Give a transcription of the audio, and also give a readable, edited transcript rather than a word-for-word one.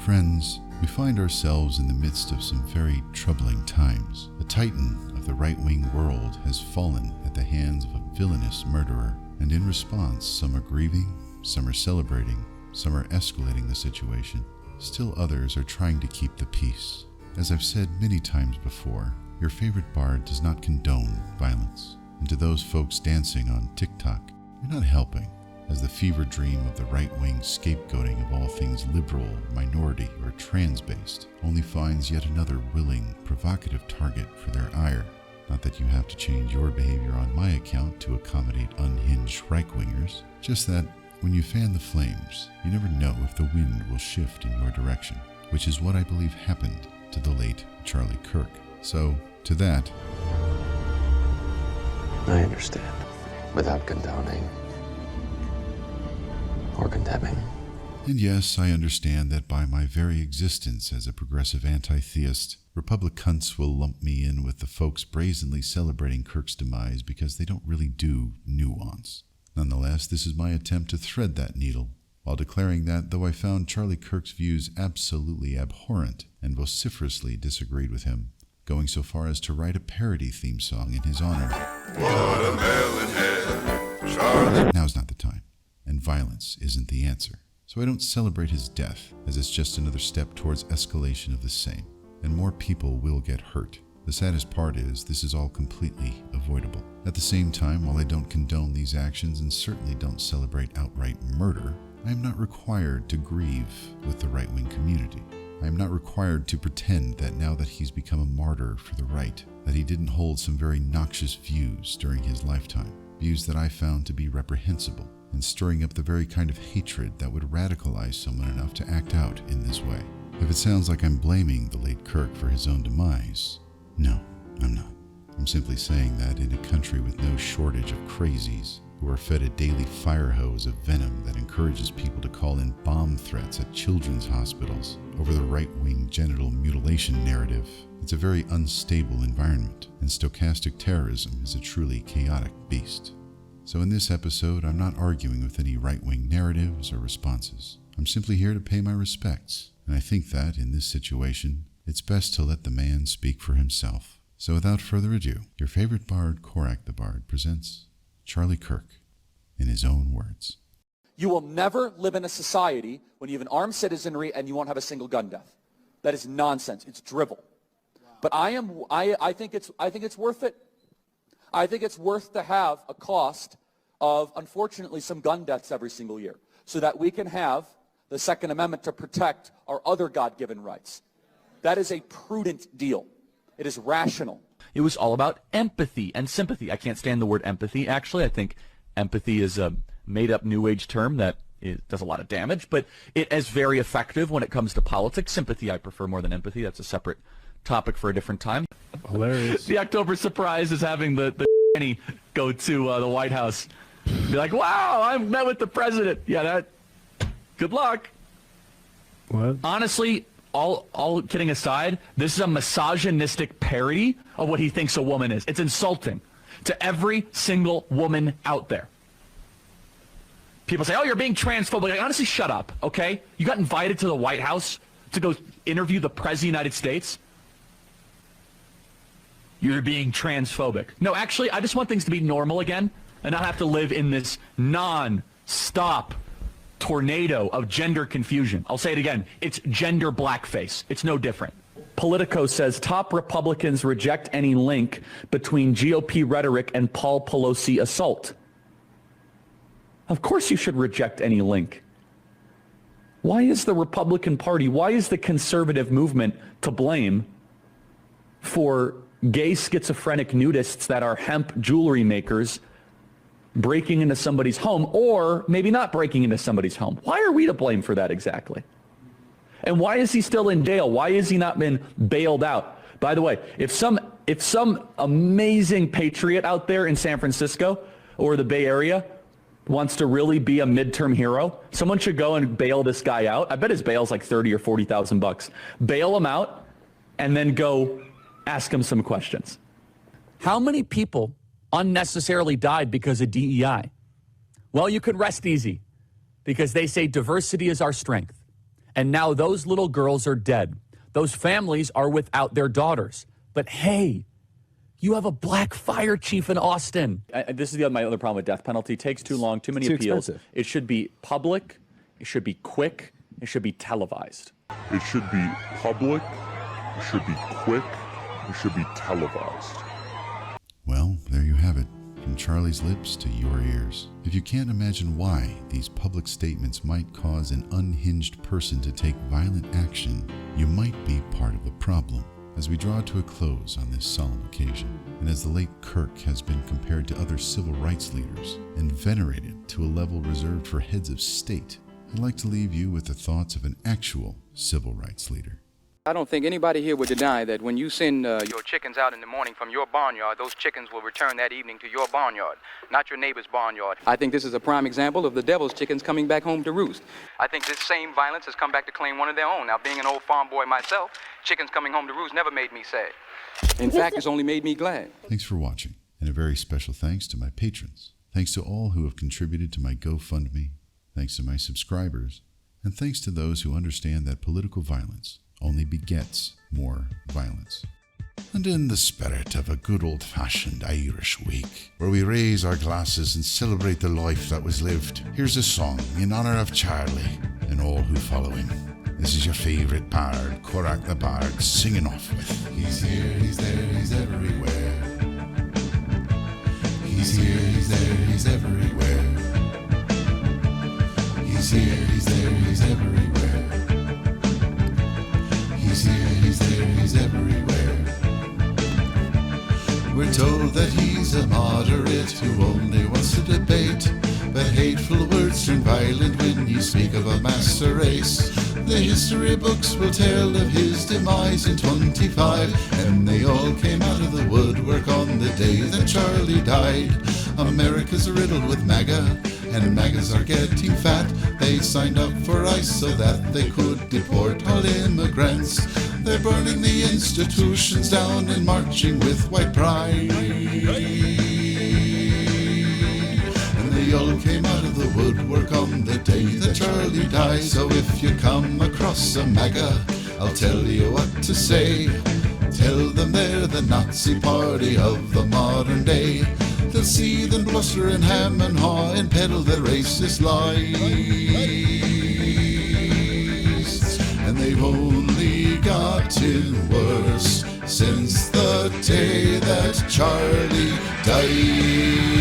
Friends, we find ourselves in the midst of some very troubling times. The titan of the right-wing world has fallen at the hands of a villainous murderer, and in response, some are grieving, some are celebrating, some are escalating the situation. Still others are trying to keep the peace. As I've said many times before, your favorite bard does not condone violence. And to those folks dancing on TikTok, you're not helping, as the fever dream of the right-wing scapegoating of all things liberal, minority, or trans-based only finds yet another willing, provocative target for their ire. Not that you have to change your behavior on my account to accommodate unhinged right-wingers, just that when you fan the flames, you never know if the wind will shift in your direction, which is what I believe happened to the late Charlie Kirk. So, to that, I understand, without condoning or condemning. And yes, I understand that by my very existence as a progressive anti-theist, Republicans will lump me in with the folks brazenly celebrating Kirk's demise because they don't really do nuance. Nonetheless, this is my attempt to thread that needle, while declaring that though I found Charlie Kirk's views absolutely abhorrent and vociferously disagreed with him, going so far as to write a parody theme song in his honor. Watermelon Charlie. Now's not the time, and violence isn't the answer. So I don't celebrate his death, as it's just another step towards escalation of the same, and more people will get hurt. The saddest part is this is all completely avoidable. At the same time, while I don't condone these actions and certainly don't celebrate outright murder, I am not required to grieve with the right-wing community. I am not required to pretend that now that he's become a martyr for the right, that he didn't hold some very noxious views during his lifetime, views that I found to be reprehensible and stirring up the very kind of hatred that would radicalize someone enough to act out in this way. If it sounds like I'm blaming the late Kirk for his own demise, no, I'm not. I'm simply saying that in a country with no shortage of crazies who are fed a daily fire hose of venom that encourages people to call in bomb threats at children's hospitals over the right-wing genital mutilation narrative, it's a very unstable environment, and stochastic terrorism is a truly chaotic beast. So in this episode, I'm not arguing with any right-wing narratives or responses. I'm simply here to pay my respects, and I think that, in this situation, it's best to let the man speak for himself. So without further ado, your favorite bard, Korak the Bard, presents Charlie Kirk in his own words. You will never live in a society when you have an armed citizenry and you won't have a single gun death. That is nonsense. It's drivel. Wow. But I think it's worth it. I think it's worth to have a cost of, unfortunately, some gun deaths every single year so that we can have the Second Amendment to protect our other God-given rights. That is a prudent deal. It is rational. It was all about empathy and sympathy. I can't stand the word empathy, actually. I think empathy is a made-up New Age term that does a lot of damage, but it is very effective when it comes to politics. Sympathy I prefer more than empathy. That's a separate topic for a different time. Hilarious. The October surprise is having the go to the White House. Be like, wow, I met with the president. Yeah, good luck. What? Honestly, all kidding aside, this is a misogynistic parody of what he thinks a woman is. It's insulting to every single woman out there. People say, oh, you're being transphobic. Like, honestly, shut up, okay? You got invited to the White House to go interview the President of the United States? You're being transphobic. No, actually, I just want things to be normal again and not have to live in this non-stop tornado of gender confusion. I'll say it again. It's gender blackface. It's no different. Politico says top Republicans reject any link between GOP rhetoric and Paul Pelosi assault. Of course you should reject any link. Why is the Republican Party, why is the conservative movement to blame for gay schizophrenic nudists that are hemp jewelry makers breaking into somebody's home, or maybe not breaking into somebody's home? Why are we to blame for that exactly? And why is he still in jail? Why has he not been bailed out? By the way, if some amazing patriot out there in San Francisco or the Bay Area wants to really be a midterm hero, someone should go and bail this guy out. I bet his bail's like 30 or 40,000 bucks. Bail him out and then go ask him some questions. How many people unnecessarily died because of DEI? Well, you could rest easy because they say diversity is our strength. And now those little girls are dead. Those families are without their daughters. But hey, you have a black fire chief in Austin. This is my other problem with death penalty. It takes too long, too many Too appeals. expensive. It should be public. It should be quick. It should be televised. It should be public, it should be quick, it should be televised. Well, there you have it. From Charlie's lips to your ears. If you can't imagine why these public statements might cause an unhinged person to take violent action, you might be part of the problem. As we draw to a close on this solemn occasion, and as the late Kirk has been compared to other civil rights leaders and venerated to a level reserved for heads of state, I'd like to leave you with the thoughts of an actual civil rights leader. I don't think anybody here would deny that when you send your chickens out in the morning from your barnyard, those chickens will return that evening to your barnyard, not your neighbor's barnyard. I think this is a prime example of the devil's chickens coming back home to roost. I think this same violence has come back to claim one of their own. Now, being an old farm boy myself, chickens coming home to roost never made me sad. In fact, it's only made me glad. Thanks for watching, and a very special thanks to my patrons. Thanks to all who have contributed to my GoFundMe. Thanks to my subscribers, and thanks to those who understand that political violence only begets more violence. And in the spirit of a good old-fashioned Irish week, where we raise our glasses and celebrate the life that was lived, here's a song in honor of Charlie and all who follow him. This is your favourite bard, Korak the Bard, singing off with He's here, he's there, he's everywhere. He's here, he's there, he's everywhere. He's here, he's there, he's everywhere. He's here, he's there, he's everywhere. We're told that he's a moderate who only wants to debate, but hateful words turn violent when you speak of a master race. The history books will tell of his demise in 25, and they all came out of the woodwork on the day that Charlie died. America's riddled with MAGA, and MAGAs are getting fat. They signed up for ICE so that they could deport all immigrants. They're burning the institutions down and marching with white pride. And they all came out of the woodwork on the day that Charlie died. So if you come across a MAGA, I'll tell you what to say. Tell them they're the Nazi party of the modern day. They'll see them bluster and ham and haw and peddle their racist lies. And they've only gotten worse since the day that Charlie died.